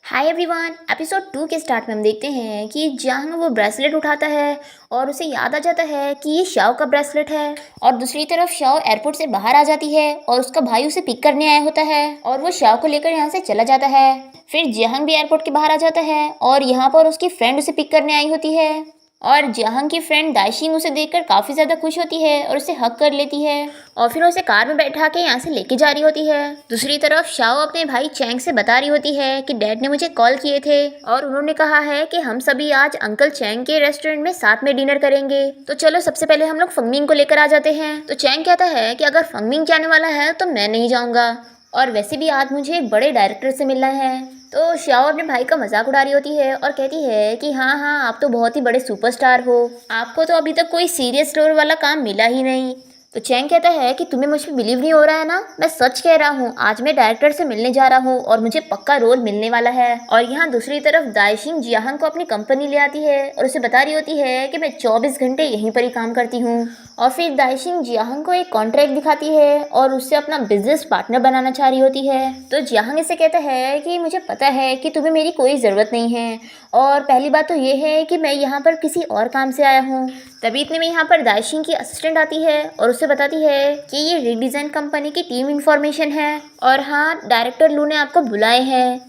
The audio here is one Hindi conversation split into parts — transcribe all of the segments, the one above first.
Hi everyone. एपिसोड 2 के स्टार्ट में हम देखते हैं कि जहां वो ब्रेसलेट उठाता है और उसे याद आ जाता है कि ये शाओ का ब्रेसलेट है। और दूसरी तरफ शाओ एयरपोर्ट से बाहर आ जाती है और उसका भाई उसे पिक करने आया होता है और वो शाओ को लेकर यहाँ से चला जाता है। फिर जहांग भी एयरपोर्ट के बाहर आ जाता है और यहाँ पर उसकी फ्रेंड उसे पिक करने आई होती है और जहांग की फ्रेंड दाइशिंग उसे देखकर काफ़ी ज़्यादा खुश होती है और उसे हक कर लेती है और फिर उसे कार में बैठा के यहाँ से लेके जा रही होती है। दूसरी तरफ शाओ अपने भाई चैंग से बता रही होती है कि डैड ने मुझे कॉल किए थे और उन्होंने कहा है कि हम सभी आज अंकल चैंग के रेस्टोरेंट में साथ में डिनर करेंगे। तो चलो सबसे पहले हम लोग फंगमिंग को लेकर आ जाते हैं। तो चैंग कहता है कि अगर फंगमिंग जाने वाला है तो मैं नहीं जाऊँगा और वैसे भी आज मुझे एक बड़े डायरेक्टर से मिलना है। तो शाओ अपने भाई का मजाक उड़ा रही होती है और कहती है कि हाँ हाँ, आप तो बहुत ही बड़े सुपरस्टार हो, आपको तो अभी तक कोई सीरियस रोल वाला काम मिला ही नहीं। तो चैंग कहता है कि तुम्हें मुझ पर बिलीव नहीं हो रहा है ना, मैं सच कह रहा हूँ, आज मैं डायरेक्टर से मिलने जा रहा हूँ और मुझे पक्का रोल मिलने वाला है। और यहाँ दूसरी तरफ दाइशिंग जियाहंग को अपनी कंपनी ले आती है और उसे बता रही होती है कि मैं 24 घंटे यहीं पर ही काम करती हूँ। और फिर दाइशिंग जियाहंग को एक कॉन्ट्रैक्ट दिखाती है और उससे अपना बिजनेस पार्टनर बनाना चाह रही होती है। तो जियाहंग इसे कहता है कि मुझे पता है कि तुम्हें मेरी कोई ज़रूरत नहीं है और पहली बात तो ये है कि मैं यहाँ पर किसी और काम से आया हूँ। तभी इतने में यहाँ पर दाइशिंग की असिस्टेंट आती है और उससे बताती है कि ये रीडिज़ाइन कंपनी की टीम इन्फॉर्मेशन है और हाँ, डायरेक्टर लू ने आपको बुलाए हैं।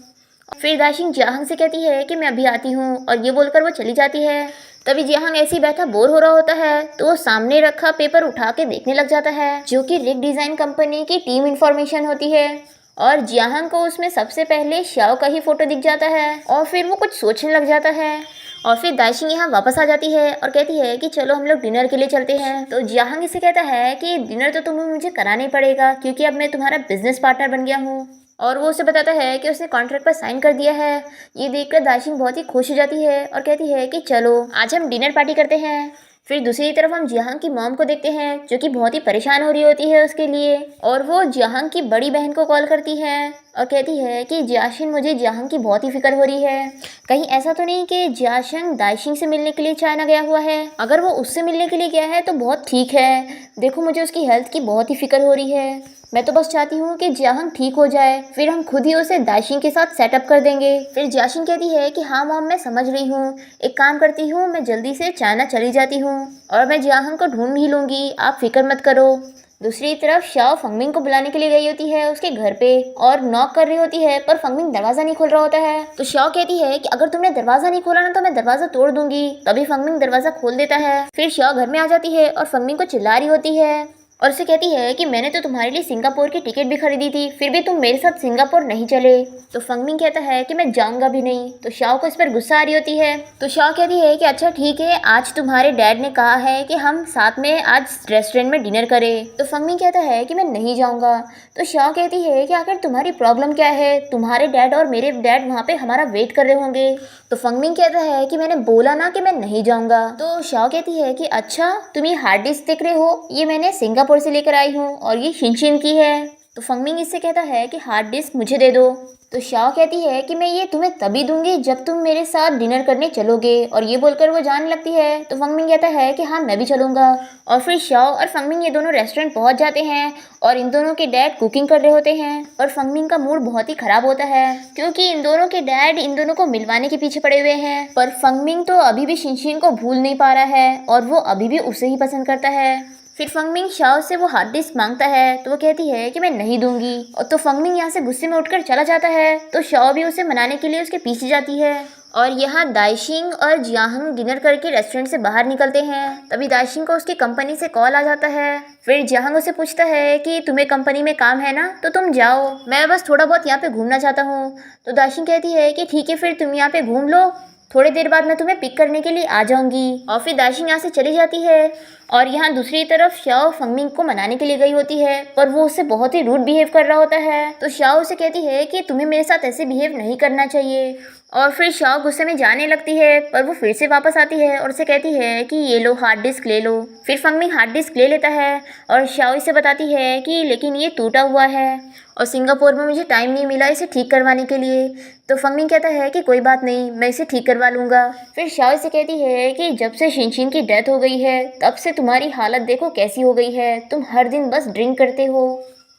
फिर दाइशिंग जियाहंग से कहती है कि मैं अभी आती हूँ और ये बोलकर वो चली जाती है। तभी जियाहंग ऐसे ही बैठा बोर हो रहा होता है तो वो सामने रखा पेपर उठा के देखने लग जाता है जो कि रिग डिज़ाइन कंपनी की टीम इन्फॉर्मेशन होती है। और जियाहंग को उसमें सबसे पहले शाओ का ही फोटो दिख जाता है और फिर वो कुछ सोचने लग जाता है। और फिर दाइशिंग यहाँ वापस आ जाती है और कहती है कि चलो हम लोग डिनर के लिए चलते हैं। तो जियाहंग इसे कहता है कि डिनर तो तुम्हें मुझे कराना ही पड़ेगा क्योंकि अब मैं तुम्हारा बिजनेस पार्टनर बन गया हूँ। और वो उसे बताता है कि उसने कॉन्ट्रैक्ट पर साइन कर दिया है। ये देखकर दाइशिंग बहुत ही खुश हो जाती है और कहती है कि चलो आज हम डिनर पार्टी करते हैं। फिर दूसरी तरफ हम जियाहंग की मॉम को देखते हैं जो कि बहुत ही परेशान हो रही होती है उसके लिए और वो जियाहंग की बड़ी बहन को कॉल करती है और कहती है कि जियाशिन, मुझे जियाहंग की बहुत ही फिक्र हो रही है। कहीं ऐसा तो नहीं कि जियाशिंग दाइशिंग से मिलने के लिए चाइना गया हुआ है? अगर वो उससे मिलने के लिए गया है तो बहुत ठीक है, देखो मुझे उसकी हेल्थ की बहुत ही फिक्र हो रही है। मैं तो बस चाहती हूँ कि जियाहंग ठीक हो जाए, फिर हम खुद ही उसे दाइशिंग के साथ सेटअप कर देंगे। फिर जियाशिंग कहती है कि हाँ मॉम, मैं समझ रही हूँ, एक काम करती हूँ, मैं जल्दी से चाइना चली जाती हूँ और मैं जियाहंग को ढूंढ ही लूँगी, आप फिक्र मत करो। दूसरी तरफ शाओ फंगमिंग को बुलाने के लिए गई होती है उसके घर पे और नॉक कर रही होती है पर फंगमिंग दरवाजा नहीं खोल रहा होता है। तो शाओ कहती है कि अगर तुमने दरवाजा नहीं खोला ना तो मैं दरवाजा तोड़ दूंगी। तभी फंगमिंग दरवाजा खोल देता है। फिर शाओ घर में आ जाती है और फंगमिंग को चिल्ला रही होती है और उसे कहती है कि मैंने तो तुम्हारे लिए सिंगापुर की टिकट भी खरीदी थी, फिर भी तुम मेरे साथ सिंगापुर नहीं चले। तो फंगमिंग कहता है कि मैं जाऊंगा भी नहीं। तो शाओ को इस पर गुस्सा आ रही होती है। तो शाओ कहती है कि अच्छा ठीक है, आज तुम्हारे डैड ने कहा है कि हम साथ में आज रेस्टोरेंट में डिनर करें। तो फंगमिंग कहता है कि मैं नहीं जाऊंगा। तो शाओ कहती है कि आखिर तुम्हारी प्रॉब्लम क्या है, तुम्हारे डैड और मेरे डैड वहाँ पे हमारा वेट कर रहे होंगे। तो फंगमिंग कहता है कि मैंने बोला ना कि मैं नहीं जाऊंगा। तो शाओ कहती है कि अच्छा, तुम ये हार्ड डिस्क देख रहे हो, ये मैंने सिंगापुर से लेकर आई हूँ और ये शिनशिन की है। तो फंगमिंग इससे कहता है कि हार्ड डिस्क मुझे दे दो। तो शाओ कहती है कि मैं ये तुम्हें तभी दूंगी जब तुम मेरे साथ डिनर करने चलोगे और ये बोलकर वो जाने लगती है। तो फंगमिंग कहता है कि हाँ मैं भी चलूँगा। और फिर शाओ और फंगमिंग ये दोनों रेस्टोरेंट पहुंच जाते हैं और इन दोनों के डैड कुकिंग कर रहे होते हैं और फंगमिंग का मूड बहुत ही खराब होता है क्योंकि इन दोनों के डैड इन दोनों को मिलवाने के पीछे पड़े हुए हैं। पर फंगमिंग तो अभी भी शिनशिन को भूल नहीं पा रहा है और वो अभी भी उसे ही पसंद करता है। फिर फंगमिंग शाओ से वो हार्ड डिस्क मांगता है तो वो कहती है कि मैं नहीं दूंगी और तो फंगमिंग यहाँ से गुस्से में उठकर चला जाता है। तो शाओ भी उसे मनाने के लिए उसके पीछे जाती है और यहाँ दाइशिंग और जियाहंग डिनर करके रेस्टोरेंट से बाहर निकलते हैं। तभी दाइशिंग को उसकी कंपनी से कॉल आ जाता है। फिर जियाहंग उसे पूछता है कि तुम्हें कंपनी में काम है ना, तो तुम जाओ, मैं बस थोड़ा बहुत यहाँ पे घूमना चाहता हूँ। तो दाइशिंग कहती है कि ठीक है, फिर तुम यहाँ पे घूम लो, थोड़ी देर बाद मैं तुम्हें पिक करने के लिए आ जाऊंगी। और फिर दाइशिंग यहाँ से चली जाती है। और यहाँ दूसरी तरफ शाओ फंगमिंग को मनाने के लिए गई होती है पर वो उससे बहुत ही रूड बिहेव कर रहा होता है। तो शाओ उसे कहती है कि तुम्हें मेरे साथ ऐसे बिहेव नहीं करना चाहिए। और फिर शाओ गुस्से में जाने लगती है पर वो फिर से वापस आती है और उसे कहती है कि ये लो हार्ड डिस्क ले लो। फिर फंगमिंग हार्ड डिस्क ले लेता है और शाओ इसे बताती है कि लेकिन ये टूटा हुआ है और सिंगापुर में मुझे टाइम नहीं मिला इसे ठीक करवाने के लिए। तो फंगमिंग कहता है कि कोई बात नहीं, मैं इसे ठीक करवा लूँगा। फिर शाओ से कहती है कि जब से शिनशिन की डेथ हो गई है तब से तुम्हारी हालत देखो कैसी हो गई है, तुम हर दिन बस ड्रिंक करते हो।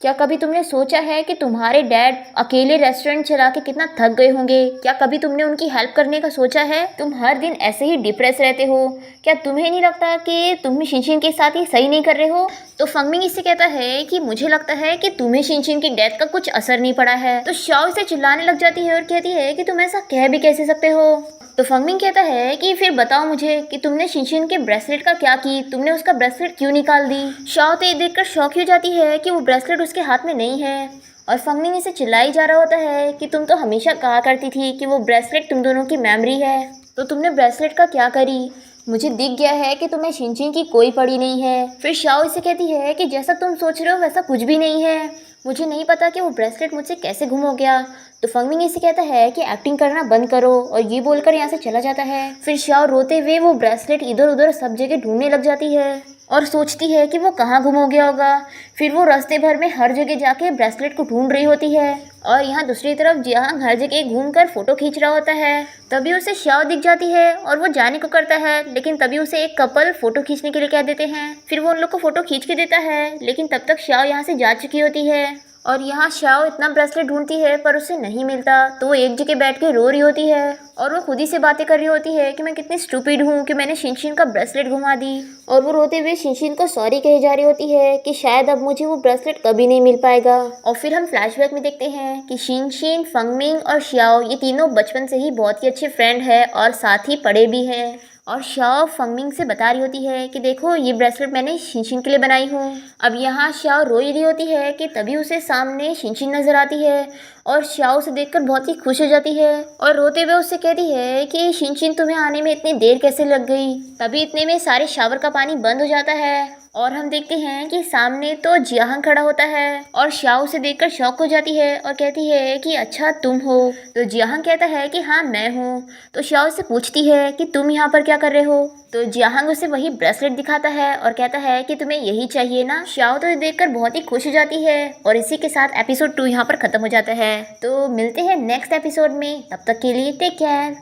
क्या कभी तुमने सोचा है कि तुम्हारे डैड अकेले रेस्टोरेंट चला के कितना थक गए होंगे? क्या कभी तुमने उनकी हेल्प करने का सोचा है? तुम हर दिन ऐसे ही डिप्रेस रहते हो। क्या तुम्हें नहीं लगता कि तुम शिनशिन के साथ ही सही नहीं कर रहे हो? तो फंगमिंग इससे कहता है कि मुझे लगता है कि तुम्हें शिनशिन की डेथ का कुछ असर नहीं पड़ा है। तो शाओ इसे चिल्लाने लग जाती है और कहती है कि तुम ऐसा कह भी कैसे सकते हो। तो फंगमिंग कहता है कि फिर बताओ मुझे कि तुमने शिनशिन के ब्रेसलेट का क्या की, तुमने उसका ब्रेसलेट क्यों निकाल दी? शाओ तो ये देखकर शॉक हो जाती है कि वो ब्रेसलेट उसके हाथ में नहीं है और फंगमिंग इसे चिल्लाई जा रहा होता है कि तुम तो हमेशा कहा करती थी कि वो ब्रेसलेट तुम दोनों की मेमोरी है, तो तुमने ब्रेसलेट का क्या करी? मुझे दिख गया है कि तुम्हें शिनशिन की कोई पड़ी नहीं है। फिर शाओ इसे कहती है कि जैसा तुम सोच रहे हो वैसा कुछ भी नहीं है, मुझे नहीं पता कि वो ब्रेसलेट मुझसे कैसे गुम हो गया। तो फंगमिंग इसे कहता है कि एक्टिंग करना बंद करो और ये बोलकर यहाँ से चला जाता है। फिर शाओ रोते हुए वो ब्रेसलेट इधर उधर सब जगह ढूंढने लग जाती है और सोचती है कि वो कहाँ गुम हो गया होगा। फिर वो रास्ते भर में हर जगह जाके ब्रेसलेट को ढूंढ रही होती है और यहाँ दूसरी तरफ जियांग हर जगह घूमकर फोटो खींच रहा होता है। तभी उसे शाओ दिख जाती है और वो जाने को करता है, लेकिन तभी उसे एक कपल फोटो खींचने के लिए कह देते हैं। फिर वो उन लोग को फोटो खींच के देता है, लेकिन तब तक शाओ यहाँ से जा चुकी होती है और यहाँ शाओ इतना ब्रेसलेट ढूंढती है पर उसे नहीं मिलता। तो वो एक जगह बैठ के रो रही होती है और वो खुद ही से बातें कर रही होती है कि मैं कितनी स्टूपिड हूँ कि मैंने शिनशिन का ब्रेसलेट घुमा दी। और वो रोते हुए शिनशिन को सॉरी कही जा रही होती है कि शायद अब मुझे वो ब्रेसलेट कभी नहीं मिल पाएगा। और फिर हम फ्लैशबैक में देखते हैं कि शिनशिन, फंगमिंग और शियाओ ये तीनों बचपन से ही बहुत ही अच्छे फ्रेंड है और साथ ही पढ़े भी हैं। और शाओ फंगमिंग से बता रही होती है कि देखो ये ब्रेसलेट मैंने शिनशिन के लिए बनाई हूँ। अब यहाँ शाओ रो रही होती है कि तभी उसे सामने शिनशिन नजर आती है और शाओ उसे देखकर बहुत ही खुश हो जाती है और रोते हुए उससे कहती है कि शिनशिन तुम्हें आने में इतनी देर कैसे लग गई। तभी इतने में सारे शावर का पानी बंद हो जाता है और हम देखते हैं कि सामने तो जियांग खड़ा होता है और शाओ उसे देखकर शॉक हो जाती है और कहती है कि अच्छा तुम हो। तो जियांग कहता है कि हाँ मैं हूँ। तो शाओ से पूछती है कि तुम यहाँ पर क्या कर रहे हो। तो जियांग उसे वही ब्रेसलेट दिखाता है और कहता है कि तुम्हें यही चाहिए ना। शाओ तो देखकर बहुत ही खुश हो जाती है और इसी के साथ एपिसोड 2 यहाँ पर खत्म हो जाता है। तो मिलते हैं नेक्स्ट एपिसोड में, तब तक के लिए टेक केयर।